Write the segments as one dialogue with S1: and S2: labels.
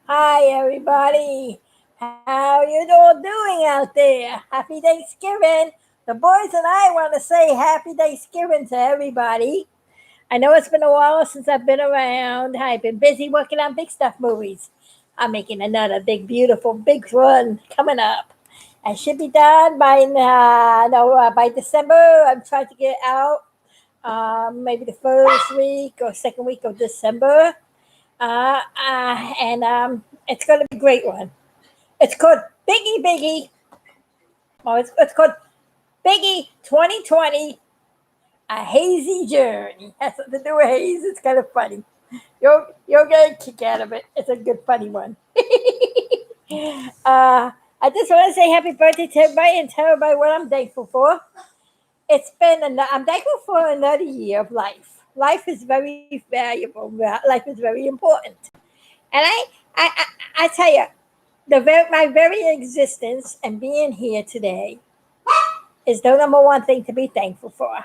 S1: Hi, everybody. How you all doing out there? Happy Thanksgiving. The boys and I want to say happy Thanksgiving to everybody. I know it's been a while since I've been around. I've been busy working on big stuff movies. I'm making another big, beautiful, big one coming up. I should be done by no by December. I'm trying to get it out. Maybe the first week or second week of December. And it's going to be a great one. It's called Biggie Biggie. Oh, it's called Biggie 2020, A Hazy Journey. Has something to do with haze. It's kind of funny. You're going to kick out of it. It's a good, funny one. I just want to say happy birthday to everybody and tell everybody what I'm thankful for. I'm thankful for another year of life. Life is very valuable. Life is very important. And I tell you, my very existence and being here today is the number one thing to be thankful for.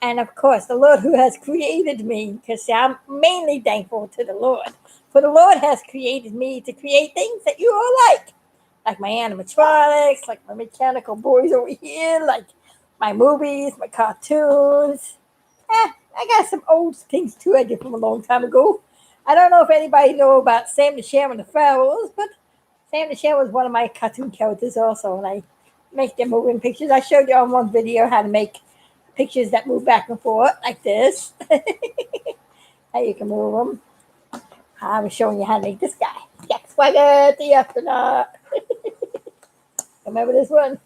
S1: And of course, the Lord who has created me, because I'm mainly thankful to the Lord. For the Lord has created me to create things that you all like my animatronics, like my mechanical boys over here, like my movies, my cartoons. I got some old things too I did from a long time ago. I don't know if anybody know about Sam the Sham and the Pharaohs, but Sam the Sham was one of my cartoon characters also, and I make them moving pictures. I showed you on one video how to make pictures that move back and forth like this. How you can move them. I was showing you how to make this guy. Jack Swagger, the astronaut. Remember this one?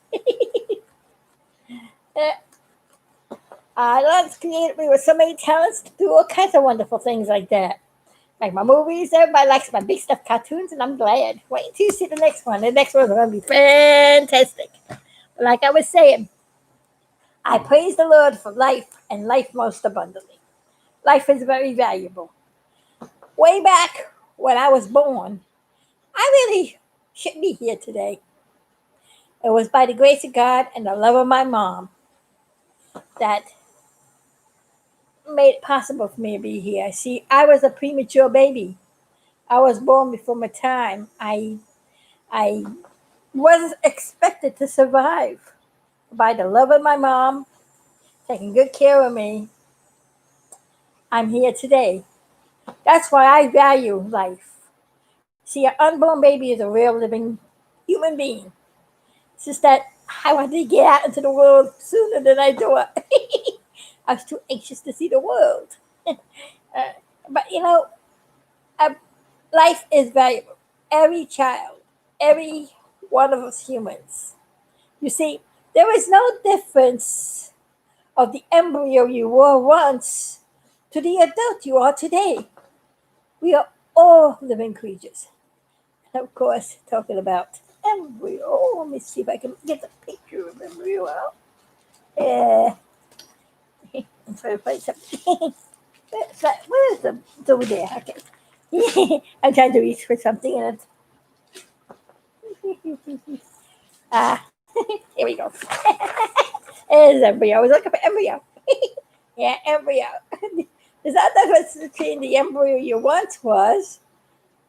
S1: God's created me with so many talents to do all kinds of wonderful things like that. Like my movies, everybody likes my big stuff cartoons, and I'm glad. Wait till you see the next one. The next one's going to be fantastic. But like I was saying, I praise the Lord for life and life most abundantly. Life is very valuable. Way back when I was born, I really shouldn't be here today. It was by the grace of God and the love of my mom that made it possible for me to be here. See, I was a premature baby. I was born before my time. I wasn't expected to survive. By the love of my mom, taking good care of me, I'm here today. That's why I value life. See, an unborn baby is a real living human being. It's just that I wanted to get out into the world sooner than I thought. I was too anxious to see the world. But uh, life is valuable. Every child, every one of us humans. You see, there is no difference of the embryo you were once to the adult you are today. We are all living creatures. And of course, talking about embryo, let me see if I can get the picture of embryo out. Yeah. I'm trying to find something. Where is the? It's over there. Okay. I'm trying to reach for something and it's. Here we go. There's embryo. I was looking for embryo. Yeah, embryo. Is that the difference between the embryo you once was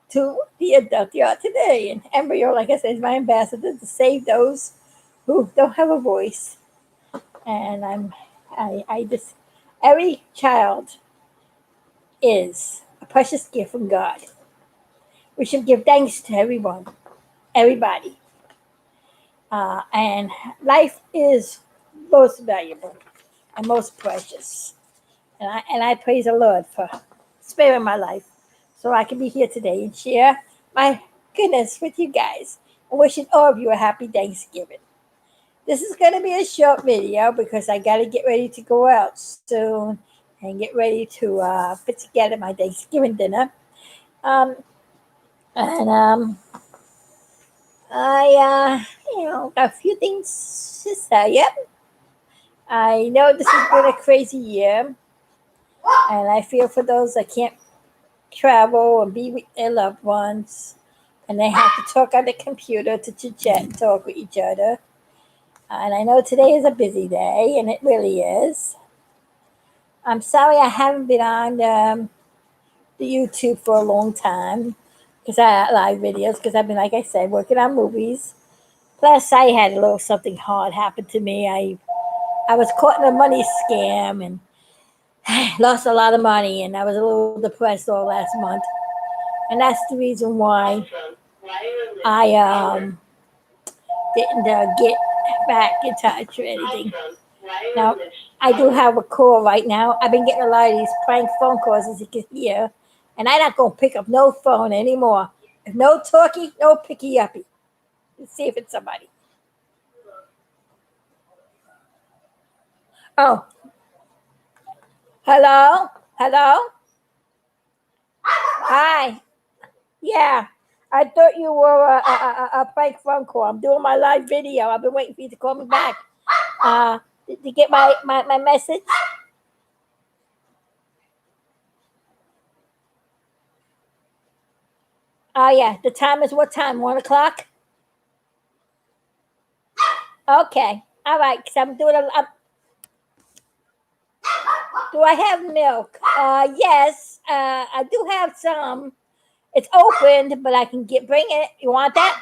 S1: to the adult you are today? And embryo, like I said, is my ambassador to save those who don't have a voice. And I just, every child is a precious gift from God. We should give thanks to everyone, everybody. And life is most valuable and most precious. And I praise the Lord for sparing my life so I can be here today and share my goodness with you guys. And wishing all of you a happy Thanksgiving. This is going to be a short video because I got to get ready to go out soon and get ready to put together my Thanksgiving dinner. Um, and I got a few things to say. Yep. I know this has been a crazy year, and I feel for those that can't travel and be with their loved ones, and they have to talk on the computer to chit chat and talk with each other. And I know today is a busy day, and it really is. I'm sorry I haven't been on the YouTube for a long time because I live videos because I've been, like I said, working on movies. Plus, I had a little something hard happen to me. I was caught in a money scam and lost a lot of money, and I was a little depressed all last month. And that's the reason why I didn't get back in touch or anything. Now, I do have a call right now. I've been getting a lot of these prank phone calls, as you can hear, and I'm not going to pick up no phone anymore. If no talkie, no picky uppy. Let's see if it's somebody. Oh, hello? Hello? Hi. Yeah. I thought you were a prank phone call. I'm doing my live video. I've been waiting for you to call me back. Did you get my message? Oh, yeah. The time is what time? 1 o'clock? Okay. All right. Because I'm doing do I have milk? Yes. I do have some. It's opened, but I can bring it. You want that?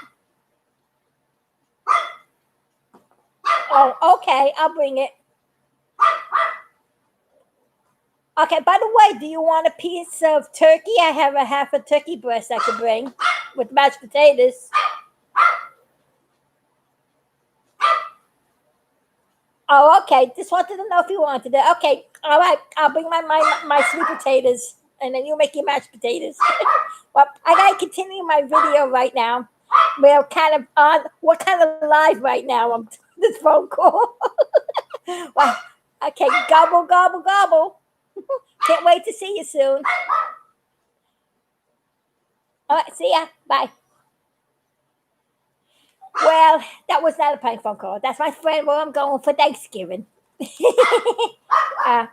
S1: Oh, okay. I'll bring it. Okay, by the way, do you want a piece of turkey? I have a half a turkey breast I could bring with mashed potatoes. Oh, okay. Just wanted to know if you wanted it. Okay, all right. I'll bring my sweet potatoes, and then you make your mashed potatoes. Well, I gotta continue my video right now. We're kind of on. We're kind of live right now on this phone call. Well, okay, gobble gobble gobble. Can't wait to see you soon. All right, see ya. Bye. Well, that was not a prank phone call. That's my friend where I'm going for Thanksgiving. uh,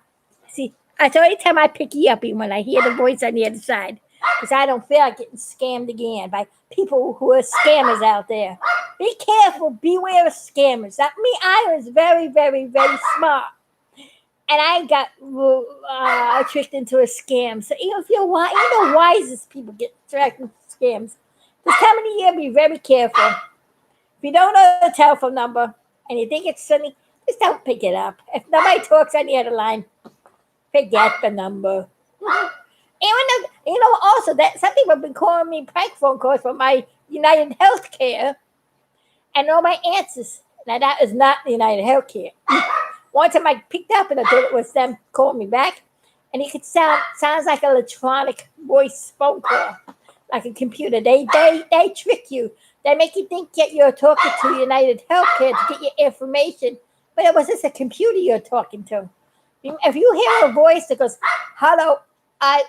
S1: see, it's the only time I pick you up when I hear the voice on the other side. Because I don't feel like getting scammed again by people who are scammers out there. Be careful. Beware of scammers. That me, I was very, very, very smart. And I got tricked into a scam. So even if you're wise, even the wisest people get tricked into scams. This time of the year, be very careful. If you don't know the telephone number and you think it's sunny, just don't pick it up. If nobody talks on the other line, forget the number. Even though, also that some people have been calling me prank phone calls from my United Healthcare and all my answers. Now that is not the United Healthcare. One time I picked up and I thought it was them calling me back, and it could sounds like an electronic voice phone call, like a computer. They trick you. They make you think that you're talking to United Healthcare to get your information, but it was just a computer you're talking to. If you hear a voice that goes, "Hello," and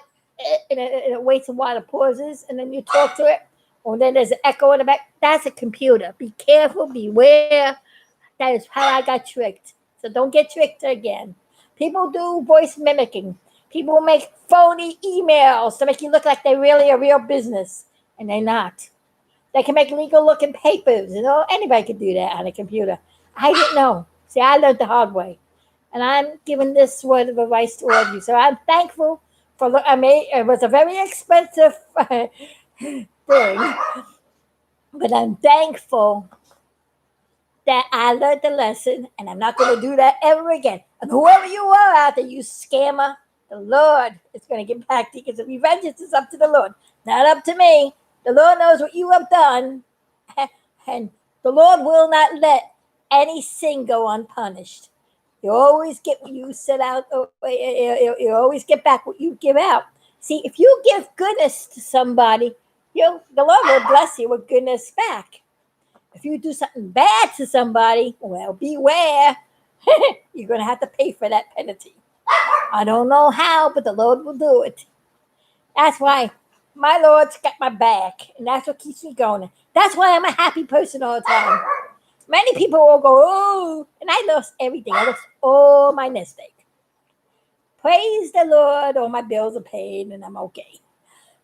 S1: it waits a while, it pauses, and then you talk to it, or then there's an echo in the back. That's a computer. Be careful. Beware. That is how I got tricked. So don't get tricked again. People do voice mimicking. People make phony emails to make you look like they're really a real business, and they're not. They can make legal looking papers. Anybody can do that on a computer. I didn't know. See, I learned the hard way. And I'm giving this word of advice to all of you. So I'm thankful for, it was a very expensive thing, but I'm thankful that I learned the lesson, and I'm not going to do that ever again. And whoever you are out there, you scammer, the Lord is going to get back to you because the revenge is up to the Lord, not up to me. The Lord knows what you have done, and the Lord will not let any sin go unpunished. You always get what you set out. You always get back what you give out. See, if you give goodness to somebody, the Lord will bless you with goodness back. If you do something bad to somebody, well, beware. You're going to have to pay for that penalty. I don't know how, but the Lord will do it. That's why my Lord's got my back, and that's what keeps me going. That's why I'm a happy person all the time. Many people will go, "Oh," and I lost everything. I lost all my nest egg. Praise the Lord, all my bills are paid, and I'm okay.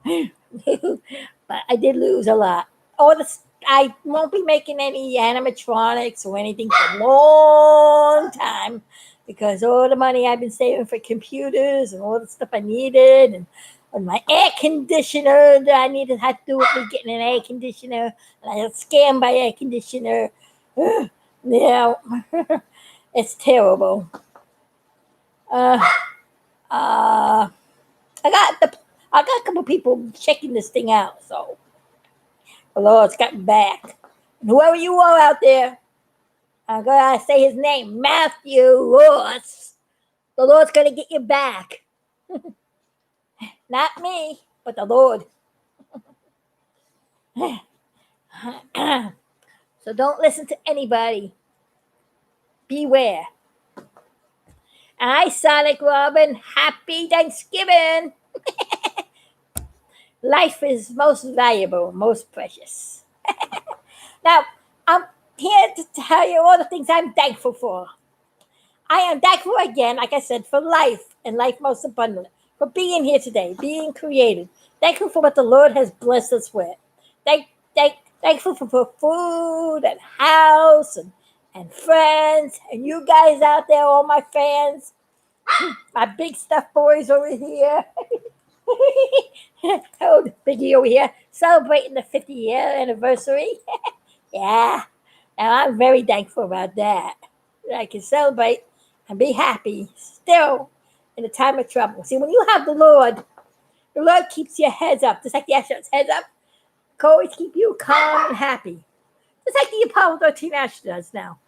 S1: But I did lose a lot. I won't be making any animatronics or anything for a long time because all the money I've been saving for computers and all the stuff I needed and with my air conditioner that I needed had to do with me getting an air conditioner, and I got scammed by air conditioner. Yeah, it's terrible. Uh, uh, I got a couple people checking this thing out, so the Lord's got back. And whoever you are out there, I'm gonna say his name, Matthew Ross. The Lord's gonna get you back. Not me, but the Lord. So don't listen to anybody. Beware. I, Sonic Robin, happy Thanksgiving. Life is most valuable, most precious. Now, I'm here to tell you all the things I'm thankful for. I am thankful again, like I said, for life and life most abundant, for being here today, being created. Thankful for what the Lord has blessed us with. Thank, thankful for food and house and friends and you guys out there, all my fans, my big stuffed boys over here. Oh, Biggie over here celebrating the 50-year anniversary. Yeah, and I'm very thankful about that. I can celebrate and be happy still in a time of trouble. See, when you have the Lord keeps your heads up, just like the astronauts' heads up, always keep you calm and happy. Just like the Apollo 13 astronauts now.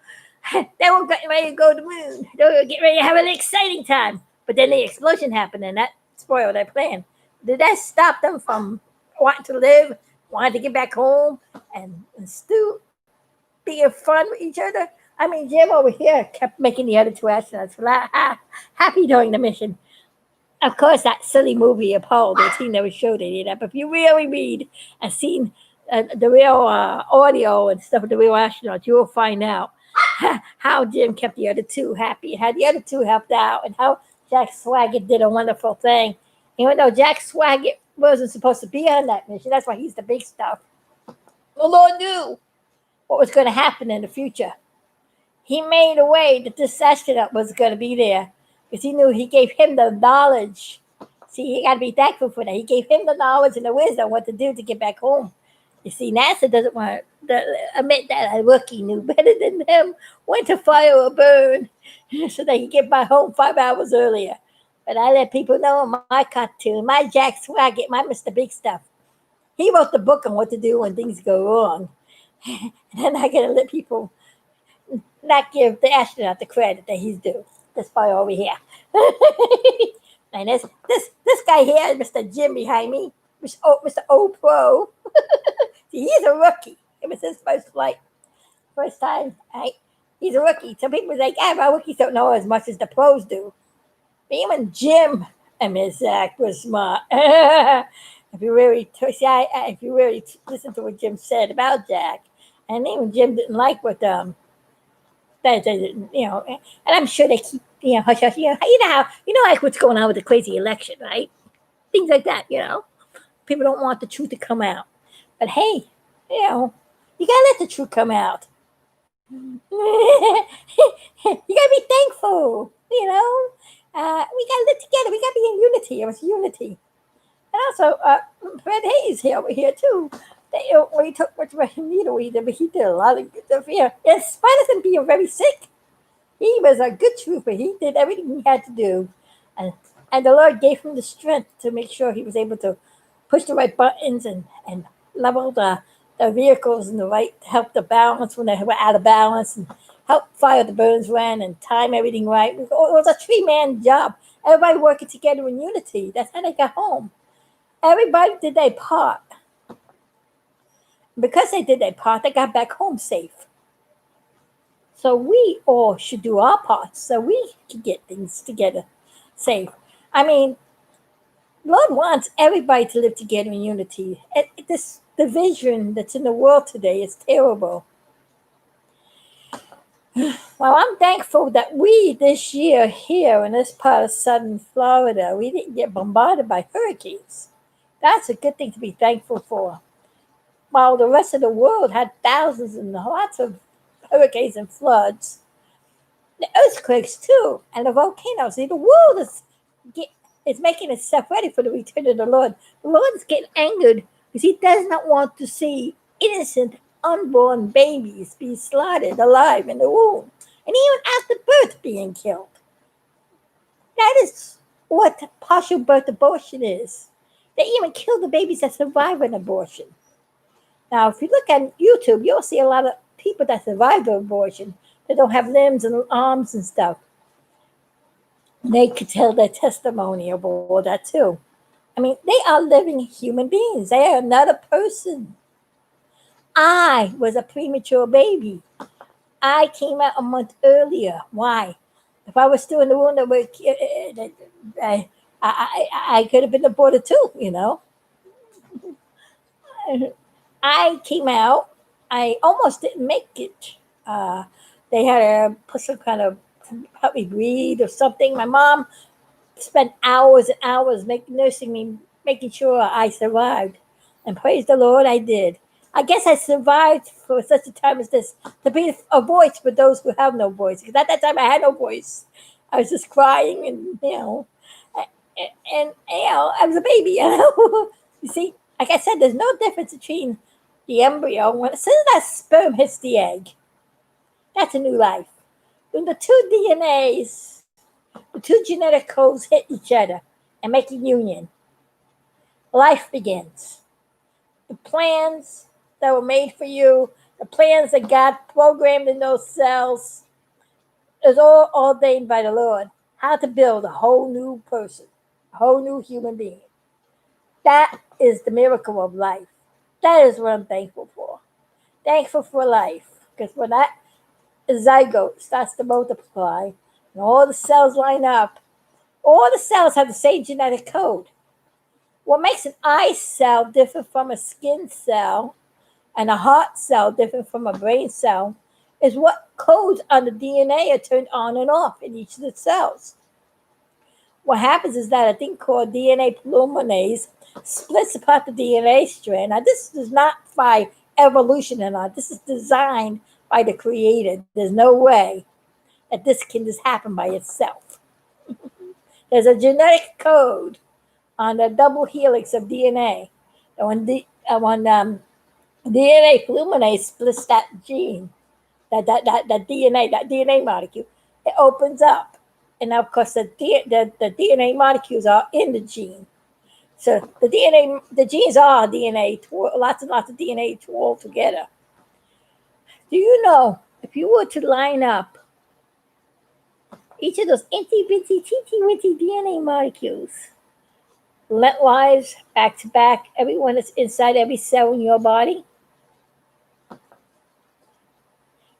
S1: They were getting ready to go to the moon. They were getting ready to have an exciting time. But then the explosion happened and that spoiled their plan. Did that stop them from wanting to live, wanting to get back home, and still being fun with each other? I mean, Jim over here kept making the other two astronauts happy during the mission. Of course, that silly movie Apollo 13 never showed any of that. But if you really read and seen the real audio and stuff of the real astronauts, you will find out how Jim kept the other two happy and how the other two helped out and how Jack Swigert did a wonderful thing. Even though Jack Swigert wasn't supposed to be on that mission, that's why he's the big stuff. The Lord knew what was going to happen in the future. He made a way that this astronaut was going to be there because he knew he gave him the knowledge. See, you got to be thankful for that. He gave him the knowledge and the wisdom what to do to get back home. You see, NASA doesn't want to admit that a rookie knew better than them when to fire or burn so they could get back home 5 hours earlier. But I let people know in my cartoon, my Jack Swigert, my Mr. Big Stuff. He wrote the book on what to do when things go wrong. And then I got to let people not give the astronaut the credit that he's due. This boy over here. And this guy here, Mr. Jim behind me, Mr. O Pro. See, he's a rookie. It was his first flight. First time, right? He's a rookie. Some people think, my rookies don't know as much as the pros do. But even Jim and Miss Zach was smart. If you really listen to what Jim said about Jack, and even Jim didn't like what and I'm sure they keep hush hush. Like what's going on with the crazy election, right? Things like that. People don't want the truth to come out, but hey, you gotta let the truth come out. You gotta be thankful. We gotta live together. We gotta be in unity. It was unity. And also, Fred Hayes here over here too. He took much needle either, but he did a lot of good stuff here. In spite of him being very sick, he was a good trooper. He did everything he had to do, and the Lord gave him the strength to make sure he was able to push the right buttons and level the vehicles and help the balance when they were out of balance and help fire the burns when and time everything right. It was a 3-man job. Everybody working together in unity. That's how they got home. Everybody did their part. Because they did their part, they got back home safe. So we all should do our parts so we can get things together safe. I mean, Lord wants everybody to live together in unity. This division that's in the world today is terrible. Well, I'm thankful that we this year here in this part of southern Florida, we didn't get bombarded by hurricanes. That's a good thing to be thankful for. While the rest of the world had thousands and lots of hurricanes and floods, the earthquakes too, and the volcanoes. See, the world It's making itself ready for the return of the Lord. The Lord is getting angered because He does not want to see innocent, unborn babies be slaughtered alive in the womb, and even after birth being killed. That is what partial birth abortion is. They even kill the babies that survive an abortion. Now, if you look at YouTube, you'll see a lot of people that survive the abortion that don't have limbs and arms and stuff. They could tell their testimony of all that too. I mean, they are living human beings. They are not a person. I was a premature baby. I came out a month earlier. Why? If I was still in the womb, I could have been aborted too, you know. I came out. I almost didn't make it. They had to put some kind of help me breathe or something. My mom spent hours and hours nursing me, making sure I survived. And praise the Lord, I did. I guess I survived for such a time as this to be a voice for those who have no voice. Because at that time, I had no voice. I was just crying, and I was a baby. You see, like I said, there's no difference between the embryo as soon as that sperm hits the egg. That's a new life. When the two DNAs, the two genetic codes hit each other and make a union, life begins. The plans that were made for you, the plans that God programmed in those cells, is all ordained by the Lord. How to build a whole new person, a whole new human being. That is the miracle of life. That is what I'm thankful for. Thankful for life. Because when that zygote starts to multiply and all the cells line up, all the cells have the same genetic code. What makes an eye cell different from a skin cell and a heart cell different from a brain cell is what codes on the DNA are turned on and off in each of the cells. What happens is that a thing called DNA polymerase splits apart the DNA strand. Now, this is not by evolution or not. This is designed by the creator. There's no way that this can just happen by itself. There's a genetic code on the double helix of DNA. And when DNA polymerase splits that gene, that DNA molecule, it opens up. And of course, the DNA molecules are in the gene. So the genes are DNA, lots and lots of DNA all together. Do you know if you were to line up each of those itty bitty teeny weeny DNA molecules lengthwise, back to back, everyone that's inside every cell in your body,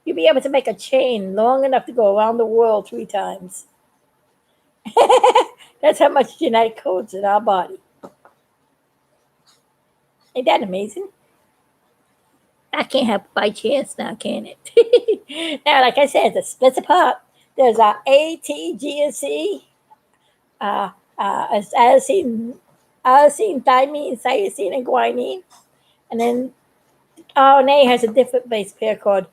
S1: you'll be able to make a chain long enough to go around the world 3 times. That's how much genetic codes in our body. Ain't that amazing? That can't happen by chance now, can it? Now, like I said, the splits apart. There's A, T, G, and C. Adenosine, thymine, cytosine, and guanine. And then RNA has a different base pair called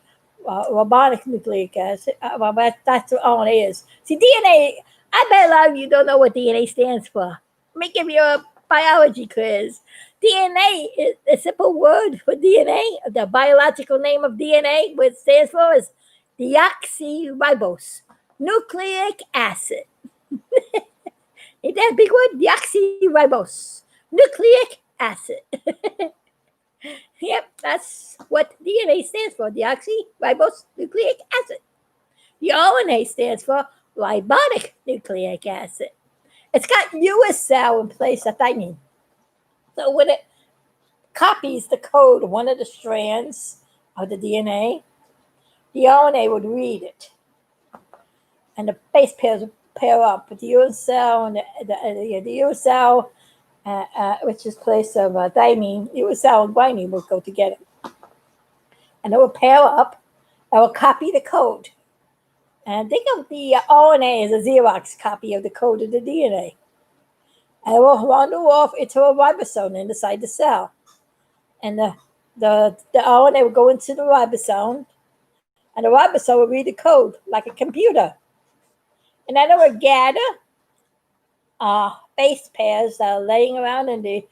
S1: ribonic nucleic acid. That's what RNA is. See, DNA, I bet a lot of you don't know what DNA stands for. Let me give you a biology quiz. DNA is a simple word for DNA. The biological name of DNA, what it stands for, is deoxyribose nucleic acid. Ain't that a big word? Deoxyribose nucleic acid. Yep, that's what DNA stands for, deoxyribose nucleic acid. The RNA stands for ribonic nucleic acid. It's got US cell in place of thymine. So when it copies the code of one of the strands of the DNA, the RNA would read it. And the base pairs would pair up with the US cell and the US cell, which is place of thymine, US cell and guanine will go together. And it will pair up and will copy the code. And think of the RNA as a Xerox copy of the code of the DNA. And it will wander off into a ribosome inside the cell. And the RNA will go into the ribosome, and the ribosome will read the code like a computer. And then it will gather base pairs that are laying around in the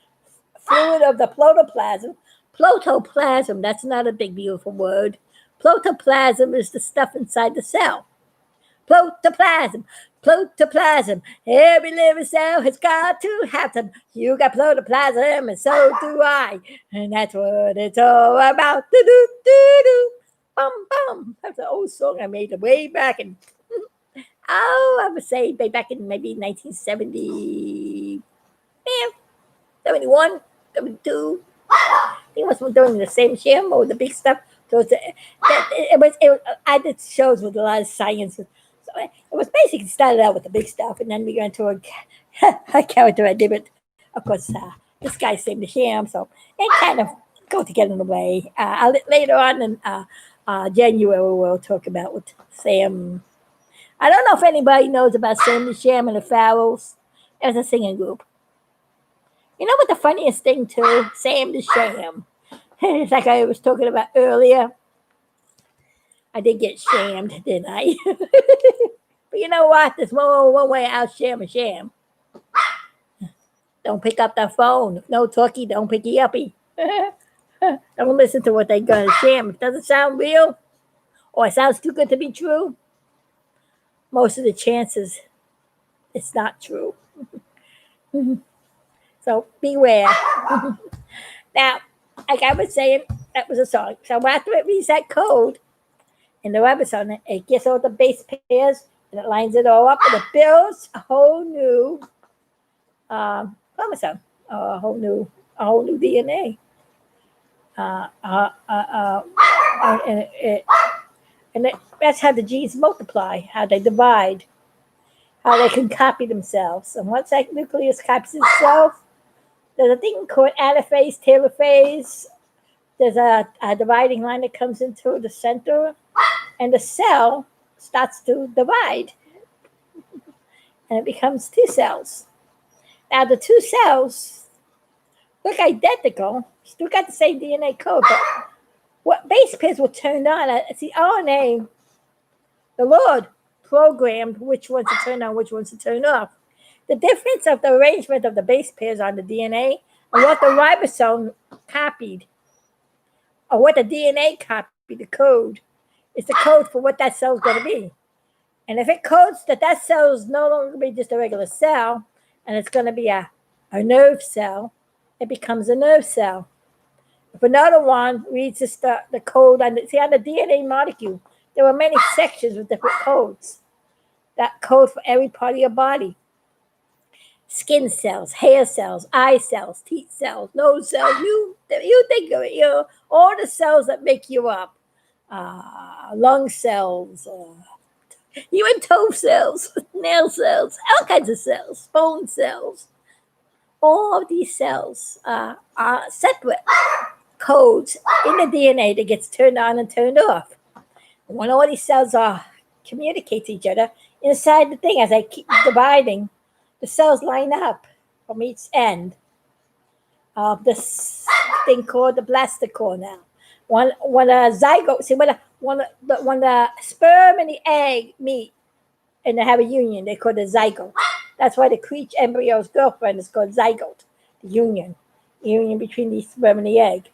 S1: fluid of the protoplasm. Protoplasm, that's not a big, beautiful word. Protoplasm is the stuff inside the cell. Protoplasm, protoplasm. Every living cell has got to have some. You got protoplasm, and so do I. And that's what it's all about. Do do do do. Bum bum. That's an old song I made way back in. I would say way back in maybe 1970, 71, 72. I think it was doing the same sham or the big stuff. So I did shows with a lot of science. So it was basically started out with the big stuff, and then we got into a character I did, but of course, this guy saved the sham, so it kind of go together in a way. Later on in January, we'll talk about with Sam. I don't know if anybody knows about Sam the Sham and the Pharaohs. It was a singing group. You know what the funniest thing too? Sam the Sham. It's like I was talking about earlier. I did get shammed, didn't I? But you know what? There's one way out sham a sham. Don't pick up the phone. If no talkie, don't pick it uppy. Don't listen to what they got to sham. If it doesn't sound real or it sounds too good to be true, most of the chances it's not true. So beware. Now, like I was saying, that was a song. So after it reads that code in the ribosome, it gets all the base pairs and it lines it all up and it builds a whole new chromosome, a whole new DNA. That's how the genes multiply, how they divide, how they can copy themselves. And once that nucleus copies itself, there's a thing called anaphase, telophase. There's a dividing line that comes into the center, and the cell starts to divide, and it becomes two cells. Now, the two cells look identical, still got the same DNA code, but what base pairs were turned on, it's the RNA, the Lord programmed which ones to turn on, which ones to turn off. The difference of the arrangement of the base pairs on the DNA and what the ribosome copied, or what the DNA copied, the code, is the code for what that cell is going to be. And if it codes that cell is no longer going to be just a regular cell, and it's going to be a nerve cell, it becomes a nerve cell. If another one reads the code on the DNA molecule, there are many sections with different codes. That code for every part of your body. Skin cells, hair cells, eye cells, teeth cells, nose cells. You think of it. All the cells that make you up. Lung cells, even toe cells, nail cells, all kinds of cells, bone cells. All of these cells are separate codes in the DNA that gets turned on and turned off. And when all these cells communicate to each other inside the thing, as they keep dividing, the cells line up from each end of this thing called the blastocore. Now, when a zygote, see, when the sperm and the egg meet and they have a union, they call it a zygote. That's why the Creech embryo's girlfriend is called zygote, the union between the sperm and the egg.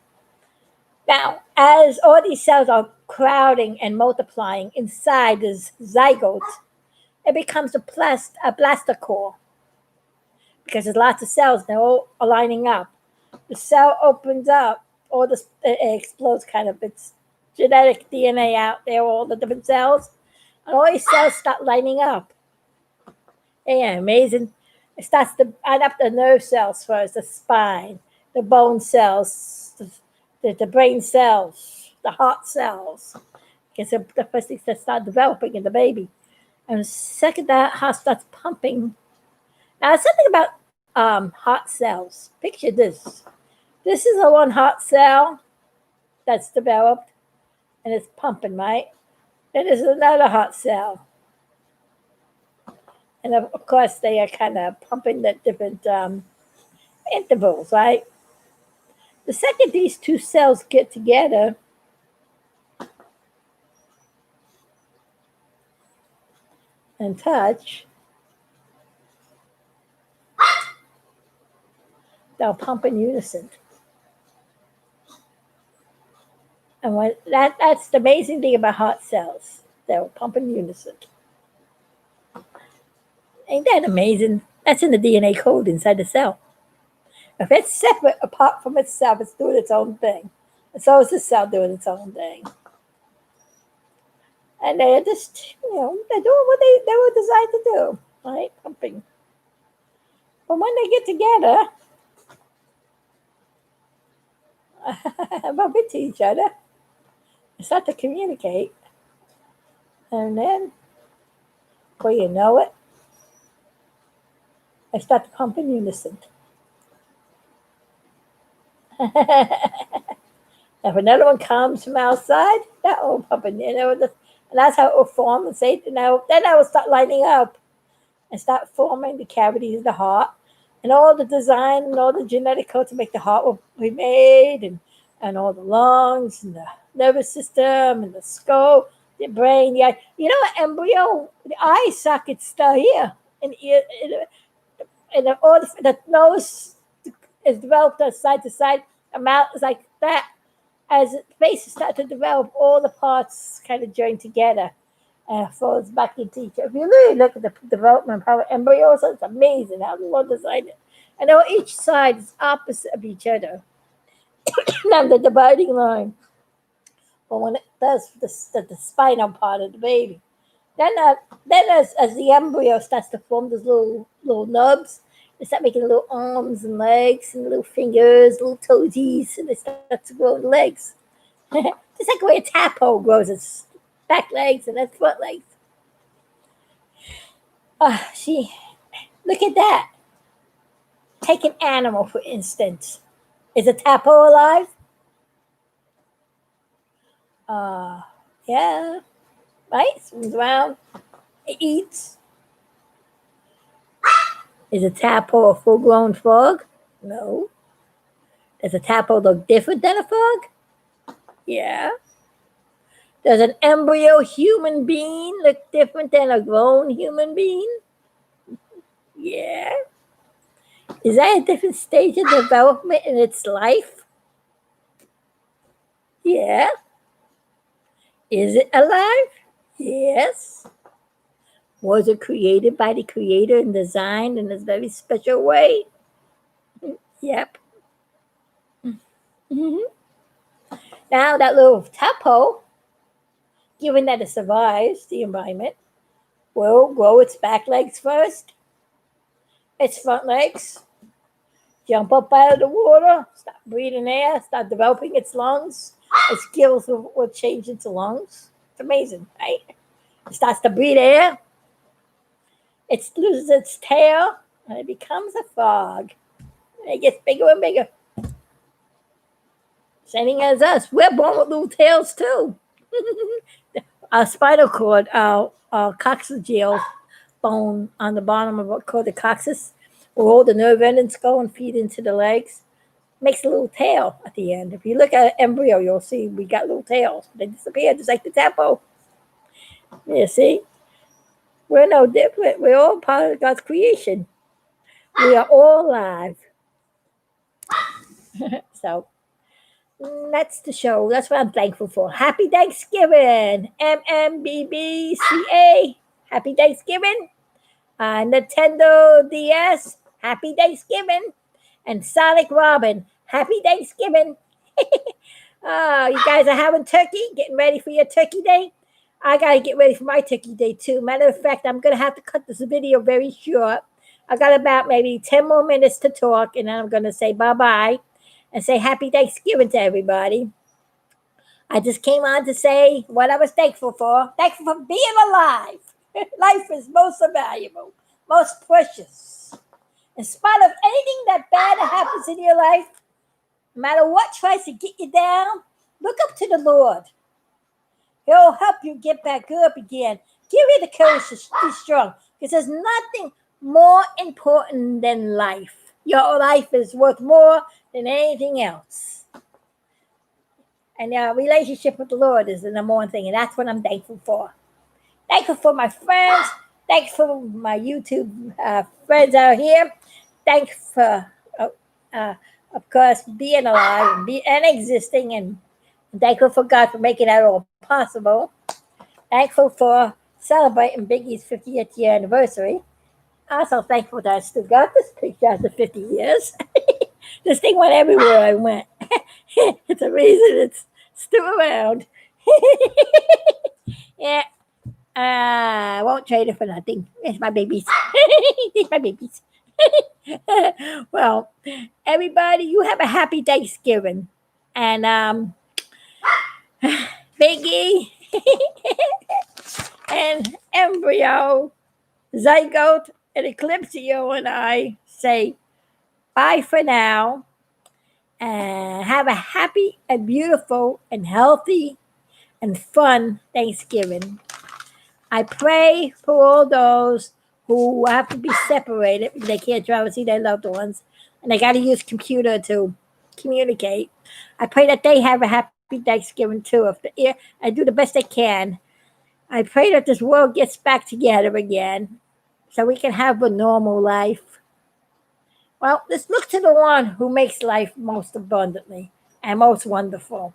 S1: Now, as all these cells are crowding and multiplying inside this zygote, it becomes a blastocore, because there's lots of cells, they're all lining up. The cell opens up, it explodes kind of its genetic DNA out there, all the different cells, and all these cells start lining up. Yeah, amazing. It starts to line up the nerve cells first, the spine, the bone cells, the brain cells, the heart cells. Because the first things that start developing in the baby. And the second that heart starts pumping. Now, something about heart cells. Picture this. This is a one heart cell that's developed, and it's pumping, right? Then there's another heart cell. And of course, they are kind of pumping at different intervals, right? The second these two cells get together, and touch, They'll pump in unison. And that's the amazing thing about heart cells. They'll pump in unison. Ain't that amazing? That's in the DNA code inside the cell. If it's separate apart from itself, it's doing its own thing. And so is the cell doing its own thing. And they're just, they're doing what they were designed to do, right? Pumping. But when they get together, bump into each other, they start to communicate. And then, before you know it, they start to pump in unison. If another one comes from outside, that will pump in, and that's how it will form. And say, then I will start lighting up and start forming the cavities of the heart, and all the design and all the genetic code to make the heart will be made, and all the lungs and the nervous system and the skull, the brain, the eye. Embryo, the eye socket's still here, and all the nose is developed side to side. The mouth is like that. As the faces start to develop, all the parts kind of join together and folds back into each other. If you really look at the development of how embryos, it's amazing how the Lord designed it. And how each side is opposite of each other. Not the dividing line. But when it does the spinal part of the baby, then as the embryo starts to form those little nubs, they start making little arms and legs and little fingers, little toesies, and they start to grow legs. Just like the way a tadpole grows its back legs and its front legs. Look at that. Take an animal, for instance. Is a tadpole alive? Yeah. Right? Swims around. It eats. Is a tadpole a full-grown frog? No. Does a tadpole look different than a frog? Yeah. Does an embryo human being look different than a grown human being? Yeah. Is that a different stage of development in its life? Yeah. Is it alive? Yes. Was it created by the Creator and designed in a very special way? Yep. Mm-hmm. Now that little tadpole, given that it survives the environment, will grow its back legs first, its front legs, jump up out of the water, start breathing air, start developing its lungs. Its gills will change into lungs. It's amazing, right? It starts to breathe air. It loses its tail, and it becomes a frog. And it gets bigger and bigger. Same as us. We're born with little tails, too. Our spinal cord, our coccygeal bone on the bottom of what's called the coccyx, where all the nerve endings go and feed into the legs, makes a little tail at the end. If you look at an embryo, you'll see we got little tails. They disappear just like the tadpole. You see? We're no different. We're all part of God's creation. We are all alive. So that's the show. That's what I'm thankful for. Happy Thanksgiving, MMBBCA. Happy Thanksgiving. Nintendo DS. Happy Thanksgiving. And Sonic Robin. Happy Thanksgiving. You guys are having turkey, getting ready for your turkey day. I got to get ready for my turkey day too. Matter of fact, I'm going to have to cut this video very short. I got about maybe 10 more minutes to talk, and then I'm going to say bye-bye and say happy Thanksgiving to everybody. I just came on to say what I was thankful for. Thankful for being alive. Life is most valuable, most precious. In spite of anything that bad that happens in your life, no matter what tries to get you down, look up to the Lord. He'll help you get back up again. Give you the courage to be strong. Because there's nothing more important than life. Your life is worth more than anything else. And your relationship with the Lord is the number one thing. And that's what I'm thankful for. Thankful for my friends. Thankful for my YouTube friends out here. Thankful for of course, being alive and existing, and thankful for God for making that all possible. Thankful for celebrating Biggie's 50th year anniversary. Also thankful that I still got this picture after 50 years. This thing went everywhere I went. It's a reason it's still around. Yeah, I won't trade it for nothing. It's my babies. It's my babies. Well, everybody, you have a happy Thanksgiving. And Biggie and Embryo, Zygote, and Eclipsio and I say bye for now. And have a happy and beautiful and healthy and fun Thanksgiving. I pray for all those who have to be separated because they can't travel to see their loved ones and they got to use computer to communicate. I pray that they have a happy Thanksgiving too. I do the best I can. I pray that this world gets back together again so we can have a normal life. Well, let's look to the one who makes life most abundantly and most wonderful.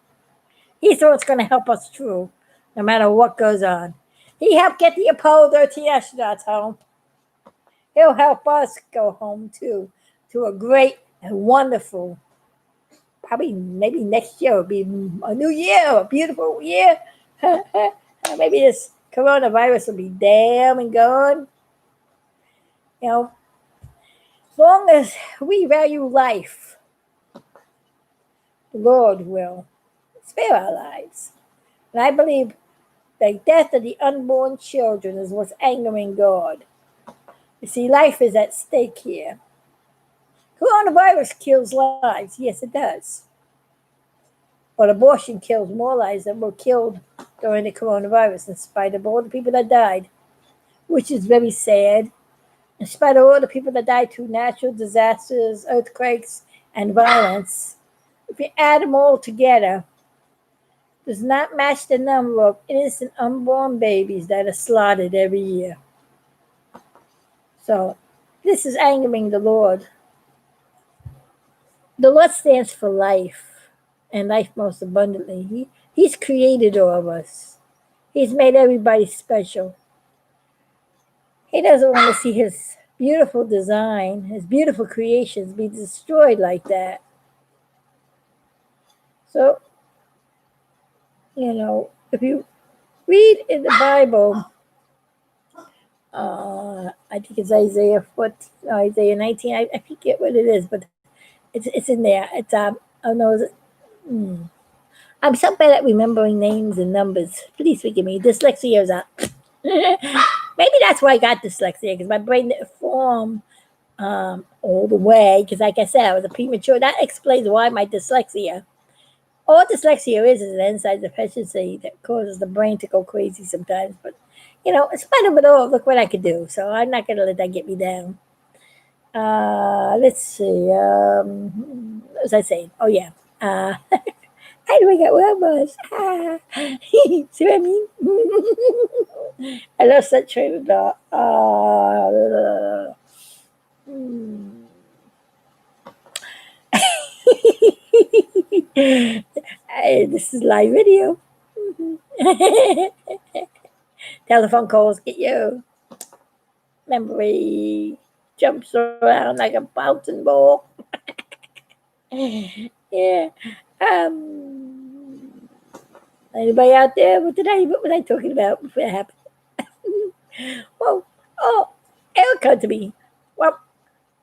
S1: He's the one that's going to help us through no matter what goes on. He helped get the Apollo 13 astronauts home. He'll help us go home too, to a great and wonderful, probably maybe next year will be a new year, a beautiful year. Maybe this coronavirus will be damn and gone. You know, as long as we value life, the Lord will spare our lives. And I believe the death of the unborn children is what's angering God. You see, life is at stake here. Coronavirus kills lives. Yes, it does. But abortion kills more lives than were killed during the coronavirus, in spite of all the people that died, which is very sad. In spite of all the people that died through natural disasters, earthquakes, and violence, if you add them all together, does not match the number of innocent unborn babies that are slaughtered every year. So this is angering the Lord. The Lord stands for life and life most abundantly. He's created all of us. He's made everybody special. He doesn't want to see his beautiful design, his beautiful creations be destroyed like that. So, if you read in the Bible, I think it's Isaiah 14, Isaiah 19. I forget what it is, but it's in there. It's oh no, I'm so bad at remembering names and numbers. Please forgive me. Dyslexia is up. Maybe that's why I got dyslexia, because my brain didn't form all the way. Because, like I said, I was a premature. That explains why my dyslexia. All dyslexia is an enzyme deficiency that causes the brain to go crazy sometimes. But, in spite of it all, look what I could do. So I'm not going to let that get me down. Let's see. What was I saying? Oh, yeah. How do I get where I was? See what I mean? I lost that train of thought. This is live video. Telephone calls get you. Memory jumps around like a bouncing ball. Yeah. Anybody out there? What was I talking about before it happened? Well, it'll come to me. Well,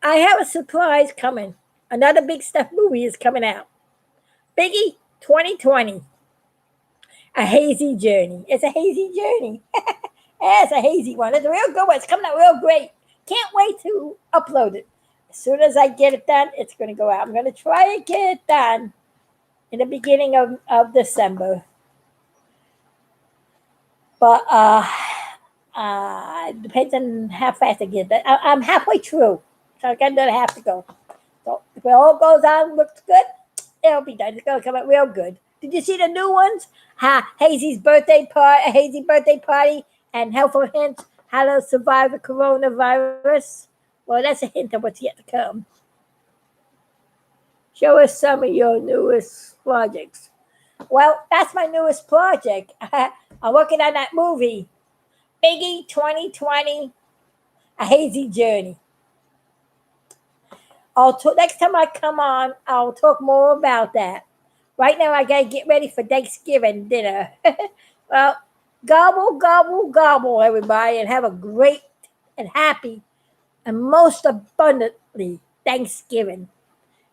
S1: I have a surprise coming. Another big stuff movie is coming out. Biggie 2020. A hazy journey. It's a hazy journey. It's a hazy one. It's a real good one. It's coming out real great. Can't wait to upload it. As soon as I get it done, it's going to go out. I'm going to try to get it done in the beginning of December. But it depends on how fast I get that. I'm halfway through, so I got another half to go. So if it all goes on, looks good, it'll be done. It's going to come out real good. Did you see the new ones? Hazy birthday party, and helpful hints how to survive the coronavirus. Well, that's a hint of what's yet to come. Show us some of your newest projects. Well, that's my newest project. I'm working on that movie, Biggie 2020, A Hazy Journey. Next time I come on, I'll talk more about that. Right now, I gotta get ready for Thanksgiving dinner. Well, gobble, gobble, gobble, everybody, and have a great and happy and most abundantly Thanksgiving.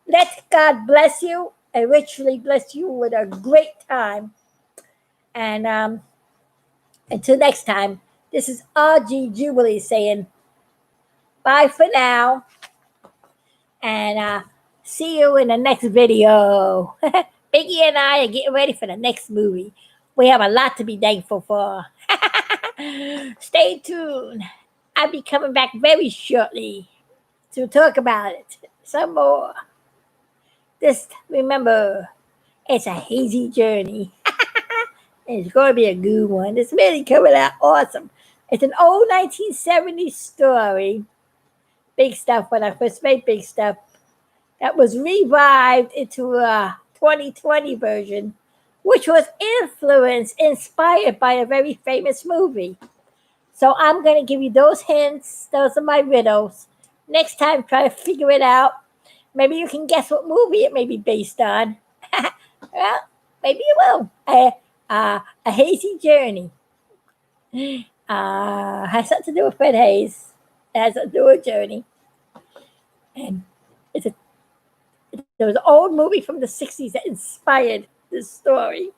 S1: Let God bless you and richly bless you with a great time. And until next time, this is RG Jubilee saying bye for now. And see you in the next video. Biggie and I are getting ready for the next movie. We have a lot to be thankful for. Stay tuned. I'll be coming back very shortly to talk about it some more. Just remember, it's a hazy journey. It's going to be a good one. It's really coming out awesome. It's an old 1970s story. Big Stuff, when I first made Big Stuff, that was revived into a 2020 version, which was inspired by a very famous movie. So I'm going to give you those hints. Those are my riddles. Next time, try to figure it out. Maybe you can guess what movie it may be based on. Well, maybe you will. A Hazy Journey. Has something to do with Fred Hayes. It has something to do with Journey. And there was an old movie from the 60s that inspired this story.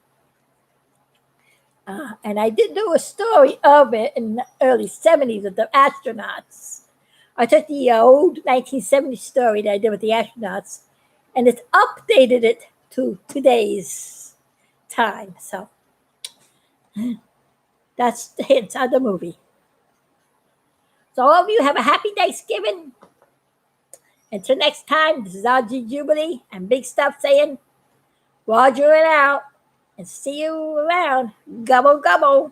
S1: And I did do a story of it in the early 70s with the astronauts. I took the old 1970s story that I did with the astronauts and it's updated it to today's time. So that's the hints of the movie. So all of you have a happy Thanksgiving. Until next time, this is RG Jubilee and Big Stuff saying, Roger it out and see you around. Gobble, gobble.